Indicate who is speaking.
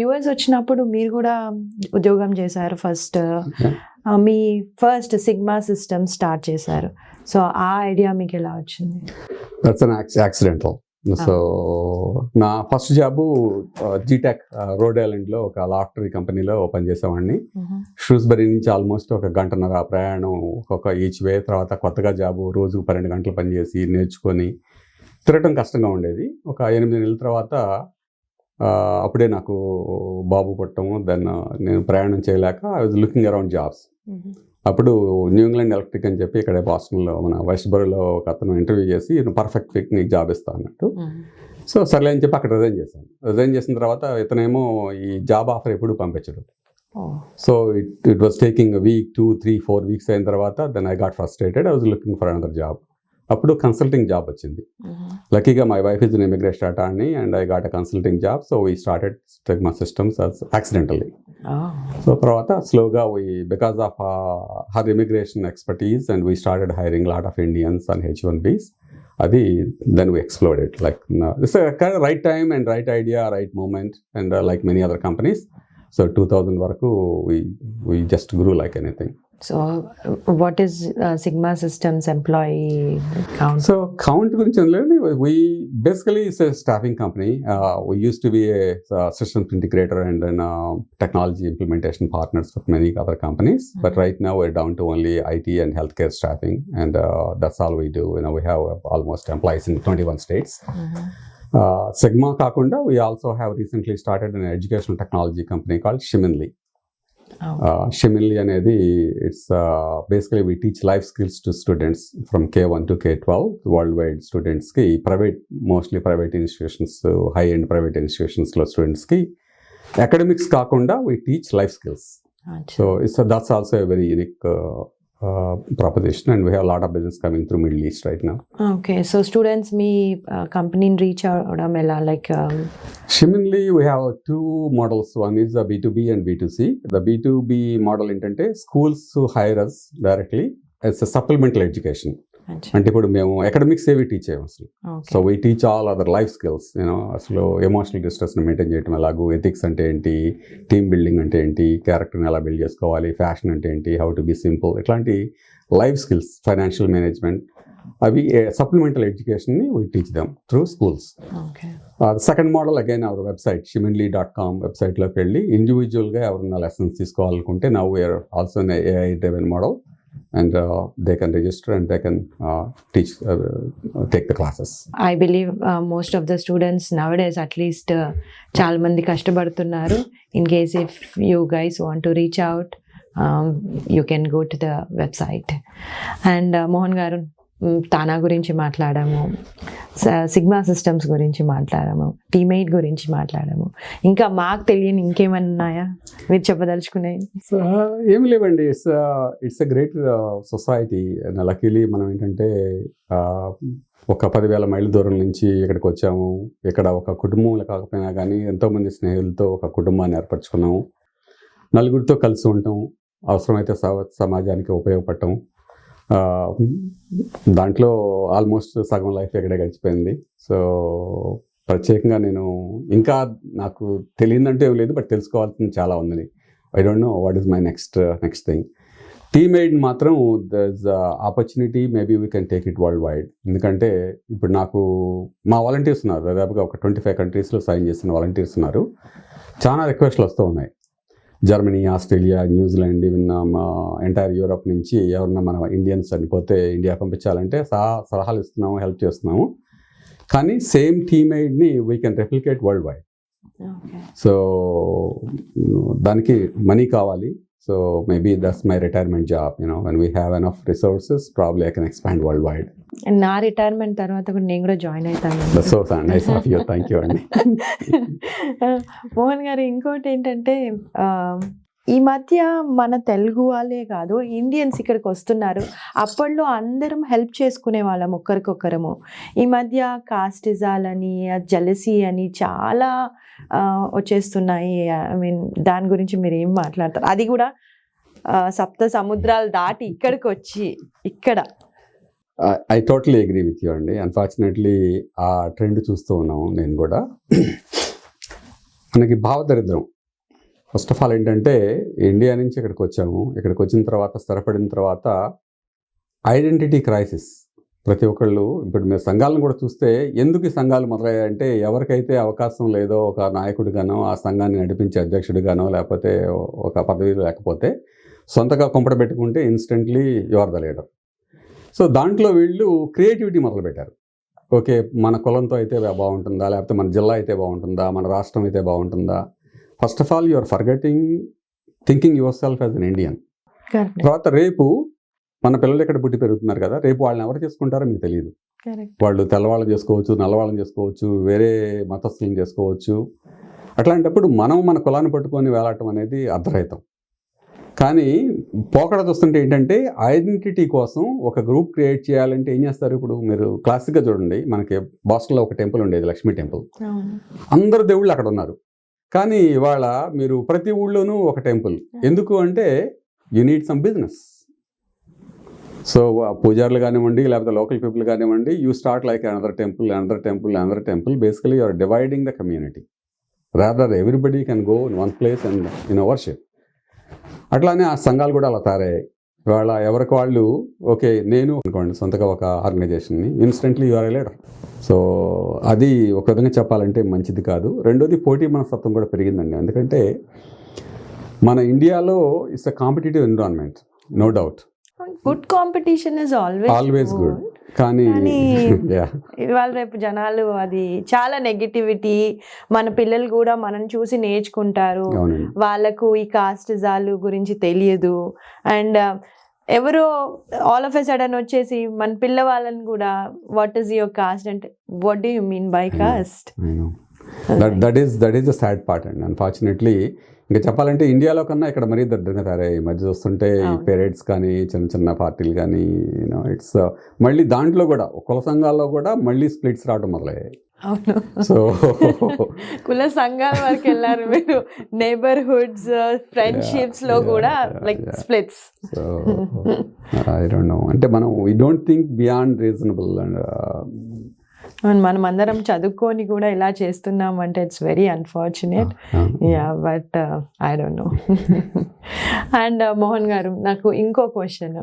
Speaker 1: US వచ్చినప్పుడు మీరు కూడా ఉద్యోగం చేశారు ఫస్ట్. మీ ఫస్ట్ సిగ్మా సిస్టమ్ స్టార్ట్ చేశారు. సో ఆ ఐడియా మీకు ఎలా వచ్చింది?
Speaker 2: That's an accidental. సో నా ఫస్ట్ జాబు జీటెక్ రోడ్ ఐలాండ్లో ఒక లాటరీ కంపెనీలో పనిచేసేవాడిని. షూస్బరీ నుంచి ఆల్మోస్ట్ ఒక గంటన్నర ప్రయాణం ఒక ఈచ్ వే. తర్వాత కొత్తగా జాబు రోజు 12 గంటలు పనిచేసి నేర్చుకొని తిరగటం కష్టంగా ఉండేది. ఒక 8 నెలల తర్వాత అప్పుడే నాకు బాబు పుట్టము. దాన్ని నేను ప్రయాణం చేయలేక I was looking around jobs. అప్పుడు న్యూ ఇంగ్లాండ్ ఎలక్ట్రిక్ అని చెప్పి ఇక్కడ బాస్టన్లో మన వెస్ట్ బరోలో ఒక అతను ఇంటర్వ్యూ చేసి పర్ఫెక్ట్ ఫిట్ నీకు జాబ్ ఇస్తా అన్నట్టు. సో సర్లే అని చెప్పి అక్కడ రిజైన్ చేశాను. రిజైన్ చేసిన తర్వాత ఇతనేమో ఈ జాబ్ ఆఫర్ ఎప్పుడు పంపించడు. So it was taking week 2, 3, 4 weeks అయిన తర్వాత then I got frustrated. I was looking for another job. అప్పుడు కన్సల్టింగ్ జాబ్ వచ్చింది. లక్కీగా my wife is in immigration attorney and I got a consulting job. So we started Sigma Systems accidentally. So తర్వాత స్లోగా because of her immigration expertise and we started hiring lot of Indians and H1Bs. అది then we ఎక్స్ప్లోర్డెడ్ like it's right time and right idea, right moment and like many other companies. So 2000 వరకు we just grew like anything.
Speaker 1: So what is Sigma Systems employee count?
Speaker 2: So count గురించి we basically is a staffing company. We used to be a systems integrator and then technology implementation partners with many other companies. But right now we're down to only IT and healthcare staffing, and that's all we do. We have almost employees in 21 states. Sigma కాకుండా we also have recently started an educational technology company called Shiminli. Shiminli అనేది it's basically we teach life skills to students from K1 to K12 world wide స్టూడెంట్స్కి. Mostly private institutions, high end private ఇన్స్టిట్యూషన్స్లో స్టూడెంట్స్కి academics కాకుండా we teach life skills. So that's also a very unique proposition, and we have a lot of business coming through Middle East right now.
Speaker 1: Okay, so students మీ కంపెనీని reach అవడం ఎలా? Like
Speaker 2: Shiminli we have 2 models. One is the B2B and B2C. The B2B model ఏంటంటే schools hire us directly as a supplemental education. అంటే ఇప్పుడు మేము academics ఏవి teach చేయము అసలు. So we teach all other life skills. అసలు emotional డిస్ట్రెస్ని maintain చేయడం ఎలాగో, ఎథిక్స్ అంటే ఏంటి, టీమ్ బిల్డింగ్ అంటే ఏంటి, క్యారెక్టర్ని ఎలా బిల్డ్ చేసుకోవాలి, ఫ్యాషన్ అంటే ఏంటి, హౌ టు బీ సింపుల్, ఇట్లాంటి లైఫ్ స్కిల్స్, ఫైనాన్షియల్ మేనేజ్మెంట్, అవి సప్లిమెంటల్ ఎడ్యుకేషన్ని we teach them through schools. Second model again our website shiminli.com వెబ్సైట్లోకి వెళ్ళి ఇండివిజువల్గా ఎవరైనా లెసన్స్ తీసుకోవాలనుకుంటే now we're also in AI driven model. And they can register and they can take the classes.
Speaker 1: I believe most of the students nowadays at least చాలా మంది కష్టపడుతున్నారు. In case if you guys want to reach out, you can go to the website. And Mohan గారు, తానా గురించి మాట్లాడాము, sigma systems గురించి మాట్లాడాము, teammate గురించి మాట్లాడాము. ఇంకా మాకు తెలియని ఇంకేమన్నా ఉన్నాయా మీరు చెప్పదలుచుకునేవి?
Speaker 2: ఏమి లేవండి. It's a great society. Luckily మనం ఏంటంటే ఒక 10,000 మైళ్ళ దూరం నుంచి ఇక్కడికి వచ్చాము. ఇక్కడ ఒక కుటుంబంలో కాకపోయినా కానీ ఎంతోమంది స్నేహితులతో ఒక కుటుంబాన్ని ఏర్పరచుకున్నాము. నలుగురితో కలిసి ఉంటాం, అవసరమైతే సమాజానికి ఉపయోగపడటం. దాంట్లో ఆల్మోస్ట్ సగం లైఫ్ ఇక్కడే గడిచిపోయింది. సో ప్రత్యేకంగా నేను ఇంకా నాకు తెలియదంటే ఏం లేదు, బట్ తెలుసుకోవాల్సింది చాలా ఉందని. I don't know what is my next thing. Teammate మాత్రం there is opportunity, maybe we can take it world wide. ఎందుకంటే ఇప్పుడు నాకు మా వాలంటీర్స్ ఉన్నారు, దాదాపుగా ఒక 25 కంట్రీస్లో సైన్ చేసిన వాలంటీర్స్ ఉన్నారు. చాలా రిక్వెస్ట్లు వస్తూ ఉన్నాయి. Germany, Australia, New Zealand, even entire Europe నుంచి ఎవరన్నా మన ఇండియన్స్ చనిపోతే ఇండియా పంపించాలంటే సలహాలు ఇస్తున్నాము, హెల్ప్ చేస్తున్నాము. కానీ సేమ్ టీమేట్ని we can replicate world wide. So దానికి మనీ కావాలి. So maybe that's my retirement job. When we have enough resources, probably I can expand worldwide.
Speaker 1: నా రిటైర్మెంట్ తర్వాత కూడా నేను కూడా జాయిన్ అవుతాను.
Speaker 2: That's so nice of you. Thank you అండి.
Speaker 1: మోహన్ గారు, ఇంకోటి ఏంటంటే ఈ మధ్య మన తెలుగు వాళ్ళే కాదు, ఇండియన్స్ ఇక్కడికి వస్తున్నారు. అప్పట్లో అందరం హెల్ప్ చేసుకునే వాళ్ళం ఒకరికొకరము. ఈ మధ్య కాస్టిజాలని, జెలసీ అని చాలా వచ్చేస్తున్నాయి. ఐ మీన్ దాని గురించి మీరు ఏం మాట్లాడతారు? అది కూడా 7 సముద్రాలు దాటి ఇక్కడికి వచ్చి ఇక్కడ.
Speaker 2: I totally agree with you అండి. అన్ఫార్చునేట్లీ ఆ ట్రెండ్ చూస్తూ ఉన్నాము నేను కూడా. మనకి భావదరిద్రం. ఫస్ట్ ఆఫ్ ఆల్ ఏంటంటే ఇండియా నుంచి ఇక్కడికి వచ్చాము. ఇక్కడికి వచ్చిన తర్వాత స్థిరపడిన తర్వాత ఐడెంటిటీ క్రైసిస్. ప్రతి ఒక్కళ్ళు ఇప్పుడు మీరు సంఘాలను కూడా చూస్తే ఎందుకు ఈ సంఘాలు మొదలయ్యాయంటే ఎవరికైతే అవకాశం లేదో ఒక నాయకుడిగానో ఆ సంఘాన్ని నడిపించే అధ్యక్షుడిగానో లేకపోతే ఒక పదవి లేకపోతే సొంతగా కుంపట పెట్టుకుంటే instantly you are the leader. So దాంట్లో వీళ్ళు క్రియేటివిటీ మొదలుపెట్టారు. ఓకే, మన కులంతో అయితే బాగుంటుందా, లేకపోతే మన జిల్లా అయితే బాగుంటుందా, మన రాష్ట్రం అయితే బాగుంటుందా. First of all you are forgetting thinking yourself as an Indian. తర్వాత రేపు మన పిల్లలు ఇక్కడ పుట్టి పెరుగుతున్నారు కదా, రేపు వాళ్ళని ఎవరు చేసుకుంటారో మీకు తెలియదు. వాళ్ళు తెల్లవాళ్ళని చేసుకోవచ్చు, నల్లవాళ్ళని చేసుకోవచ్చు, వేరే మతస్థులను చేసుకోవచ్చు. అట్లాంటప్పుడు మనం మన కులాన్ని పట్టుకొని వేలాడటం అనేది అర్ధరహితం. కానీ పోకడ చూస్తుంటే ఏంటంటే ఐడెంటిటీ కోసం ఒక గ్రూప్ క్రియేట్ చేయాలంటే ఏం చేస్తారు. ఇప్పుడు మీరు క్లాసిక్గా చూడండి, మనకి బాస్టన్లో ఒక టెంపుల్ ఉండేది, లక్ష్మీ టెంపుల్. అందరు దేవుళ్ళు అక్కడ ఉన్నారు. కానీ ఇవాళ మీరు ప్రతి ఊళ్ళోనూ ఒక టెంపుల్. ఎందుకు అంటే you need some business. So పూజారులు కానివ్వండి, లేకపోతే లోకల్ పీపుల్ కానివ్వండి, you start like another temple. Basically you're dividing the community rather everybody can go in one place and in worship. అట్లానే ఆ సంఘాలు కూడా అలా తయారయ్యాయి. ఇవాళ ఎవరికి వాళ్ళు ఓకే నేను అనుకోండి సొంతగా ఒక ఆర్గనైజేషన్ని, instantly you're a leader. So అది ఒక విధంగా చెప్పాలంటే మంచిది కాదు. రెండోది పోటీ మనస్తత్వం కూడా పెరిగిందండి. ఎందుకంటే మన ఇండియాలో it's a competitive environment, no doubt.
Speaker 1: Good competition is
Speaker 2: always good. కానీ
Speaker 1: ఇవాళ రేపు జనాలు అది చాలా నెగిటివిటీ. మన పిల్లలు కూడా మనం చూసి నేర్చుకుంటారు. వాళ్ళకు ఈ కాస్టిజాలు గురించి తెలియదు. అండ్ ఎవరో ఆల్ ఆఫ్ ఎ సడన్ వచ్చేసి మన పిల్లవాళ్ళని కూడా వాట్ ఈస్ యువర్ కాస్ట్ అంటే what do you mean by cost.
Speaker 2: That is the sad part and unfortunately. ఇంకా చెప్పాలంటే ఇండియాలో కన్నా ఇక్కడ మరీ దరిద్రంగా తయారయ్యాయి. మధ్య చూస్తుంటే ఈ పేరెడ్స్ కానీ చిన్న చిన్న పార్టీలు కానీ ఇట్స్ మళ్ళీ దాంట్లో కూడా కుల సంఘాల్లో కూడా మళ్ళీ స్ప్లిట్స్ రావడం మొదలయ్యాయి.
Speaker 1: అవును.
Speaker 2: సో
Speaker 1: కుల సంఘాల వరకు వెళ్ళారు మీరు. నైబర్హుడ్స్, ఫ్రెండ్షిప్స్ లో కూడా like splits.
Speaker 2: So I don't no, అంటే మనం we don't think beyond reasonable. And
Speaker 1: మనం అందరం చదువుకొని కూడా ఇలా చేస్తున్నాం అంటే it's very unfortunate. Yeah, but I don't no. And Mohan గారు, నాకు ఇంకో క్వశ్చన్.